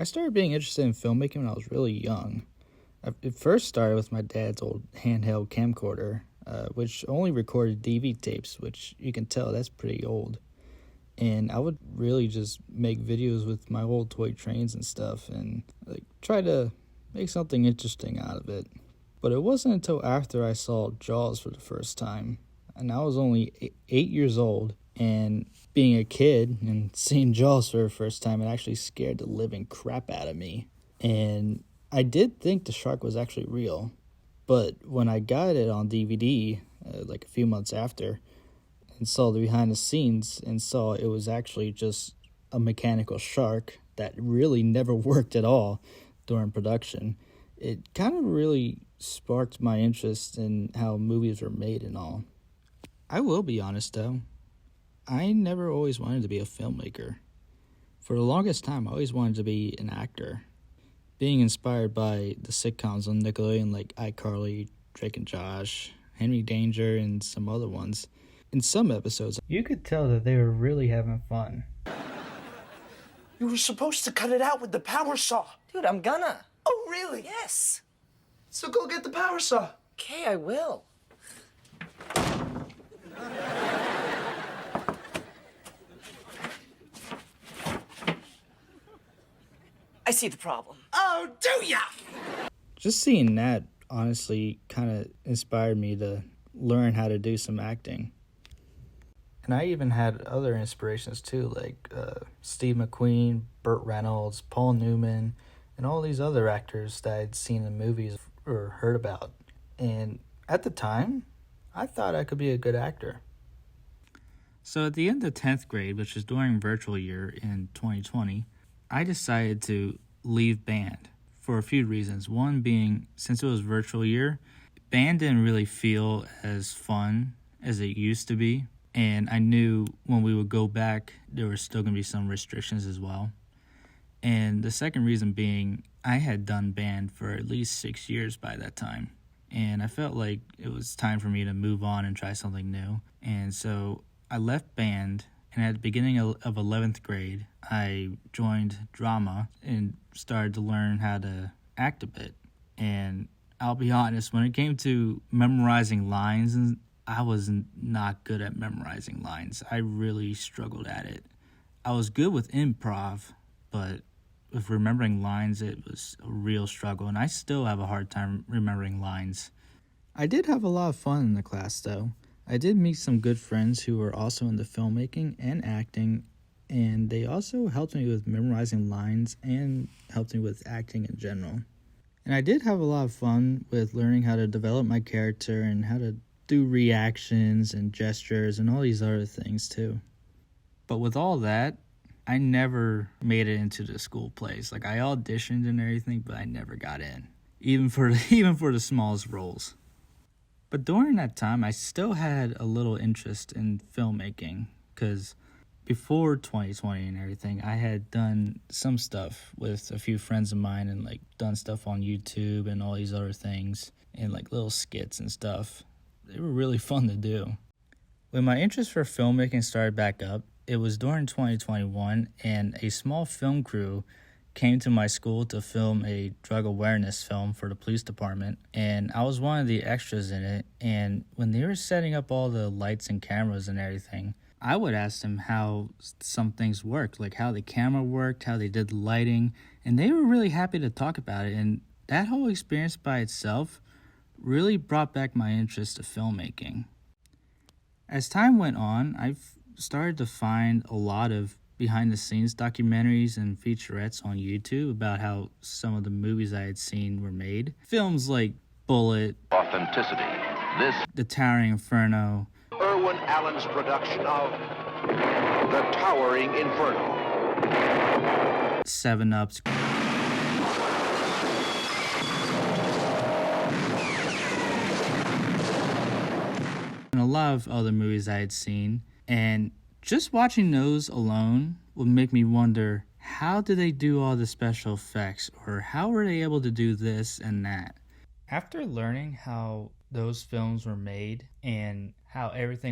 I started being interested in filmmaking when I was really young. It first started with my dad's old handheld camcorder, which only recorded DV tapes, which you can tell that's pretty old. And I would really just make videos with my old toy trains and stuff and try to make something interesting out of it. But it wasn't until after I saw Jaws for the first time, and I was only 8 years old, and being a kid and seeing Jaws for the first time, it actually scared the living crap out of me. And I did think the shark was actually real, but when I got it on DVD, a few months after, and saw the behind the scenes and saw it was actually just a mechanical shark that really never worked at all during production, it kind of really sparked my interest in how movies were made and all. I will be honest though, I never always wanted to be a filmmaker. For the longest time, I always wanted to be an actor. Being inspired by the sitcoms on Nickelodeon like iCarly, Drake and Josh, Henry Danger, and some other ones, in some episodes, you could tell that they were really having fun. You were supposed to cut it out with the power saw. Dude, I'm gonna. Oh, really? Yes. So go get the power saw. Okay, I will. I see the problem. Oh, do ya? Just seeing that honestly kind of inspired me to learn how to do some acting. And I even had other inspirations too, like Steve McQueen, Burt Reynolds, Paul Newman, and all these other actors that I'd seen in movies or heard about. And at the time, I thought I could be a good actor. So at the end of 10th grade, which was during virtual year in 2020, I decided to leave band for a few reasons. One being, since it was virtual year, band didn't really feel as fun as it used to be. And I knew when we would go back, there were still going to be some restrictions as well. And the second reason being, I had done band for at least 6 years by that time. And I felt like it was time for me to move on and try something new. And so I left band, and at the beginning of 11th grade, I joined drama and started to learn how to act a bit. And I'll be honest, when it came to memorizing lines, I was not good at memorizing lines. I really struggled at it. I was good with improv, but with remembering lines, it was a real struggle, and I still have a hard time remembering lines. I did have a lot of fun in the class, though. I did meet some good friends who were also into filmmaking and acting, and they also helped me with memorizing lines and helped me with acting in general. And I did have a lot of fun with learning how to develop my character and how to do reactions and gestures and all these other things too. But with all that, I never made it into the school plays. I auditioned and everything, but I never got in, even for the smallest roles. But during that time, I still had a little interest in filmmaking, because before 2020 and everything, I had done some stuff with a few friends of mine and done stuff on YouTube and all these other things and little skits and stuff. They were really fun to do. When my interest for filmmaking started back up, it was during 2021, and a small film crew came to my school to film a drug awareness film for the police department, and I was one of the extras in it. And when they were setting up all the lights and cameras and everything, I would ask them how some things worked, like how the camera worked, how they did the lighting, and they were really happy to talk about it. And that whole experience by itself really brought back my interest to filmmaking. As time went on, I've started to find a lot of behind-the-scenes documentaries and featurettes on YouTube about how some of the movies I had seen were made. Films like Bullet, Authenticity. This The Towering Inferno, Irwin Allen's production of The Towering Inferno. 7-Ups, and a lot of other movies I had seen. And just watching those alone would make me wonder, how do they do all the special effects, or how were they able to do this and that? After learning how those films were made and how everything